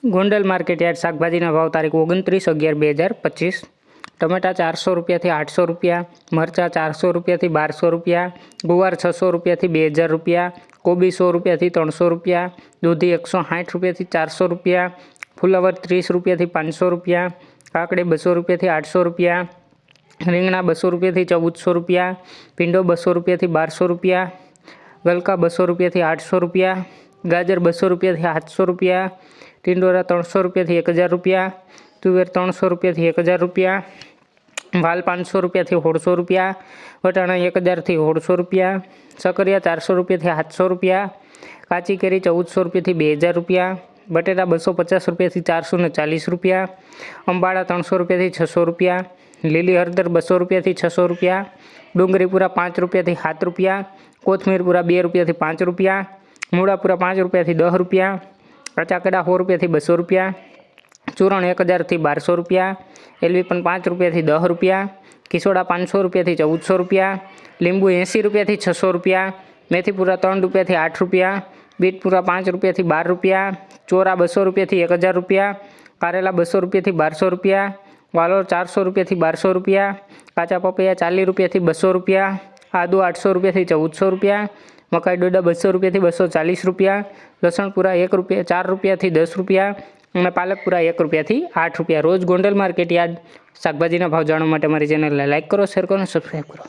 Gondal market yard શાકભાજીના ભાવ તારીખ 29/11/2025। ટમેટા 400 રૂપિયાથી 800 રૂપિયા, મરચાં 400 રૂપિયાથી 1200 રૂપિયા, ગુવાર 600 રૂપિયાથી 2000 રૂપિયા, કોબી 100 રૂપિયાથી 300 રૂપિયા, દૂધી 160 રૂપિયાથી 400 રૂપિયા, ફુલાવર 30 રૂપિયાથી 500 રૂપિયા, કાકડી 200 રૂપિયાથી 800 રૂપિયા, રીંગણા 200 રૂપિયાથી 1400 રૂપિયા, ભીંડો 200 રૂપિયાથી 1200 રૂપિયા, ગલકા 200 રૂપિયાથી 800 રૂપિયા, ગાજર 200 રૂપિયાથી 700 રૂપિયા, ટિંડોરા 300 રૂપિયાથી 1000 રૂપિયા, તુવેર 300 રૂપિયાથી 1000 રૂપિયા, વાલ 500 રૂપિયાથી 1600 રૂપિયા, વટાણા 1000થી 1600 રૂપિયા, સકરિયા 400 રૂપિયાથી 700 રૂપિયા, કાચી કેરી 1400 રૂપિયાથી 2000 રૂપિયા, બટેટા 250 રૂપિયાથી 440 રૂપિયા, અંબાળા 300 રૂપિયાથી 600 રૂપિયા, લીલી હળદર 200 રૂપિયાથી 600 રૂપિયા, ડુંગળીપુરા 5 રૂપિયાથી 7 રૂપિયા, કોથમીરપુરા 2 રૂપિયાથી 5 રૂપિયા, મૂળાપુરા 5 રૂપિયાથી 10 રૂપિયા, કચાકડા 100 રૂપિયાથી 200 રૂપિયા, ચૂરણ 1000થી 1200 રૂપિયા, એલવી પણ 5 રૂપિયાથી 10 રૂપિયા, કિસોડા 500 રૂપિયાથી 1400 રૂપિયા, લીંબુ 80 રૂપિયાથી 600 રૂપિયા, મેથીપુરા 3 રૂપિયાથી 8 રૂપિયા, બીટપુરા 5 રૂપિયાથી 12 રૂપિયા, ચોરા 200 રૂપિયાથી 1000 રૂપિયા, કારેલા 200 રૂપિયાથી 1200 રૂપિયા, વાલોર 400 રૂપિયાથી 1200 રૂપિયા, કાચા પપૈયા 40 રૂપિયાથી 200 રૂપિયા, આદુ 800 રૂપિયાથી 1400 રૂપિયા, મકાઈ ડોડા 200 રૂપિયાથી 240 રૂપિયા, લસણપુરા 4 રૂપિયાથી 10 રૂપિયા અને પાલકપુરા 1 રૂપિયાથી 8 રૂપિયા। રોજ ગોંડલ માર્કેટ યાર્ડ શાકભાજીના ભાવ જાણવા માટે અમારી ચેનલને લાઇક કરો, શેર કરો અને સબસ્ક્રાઈબ કરો।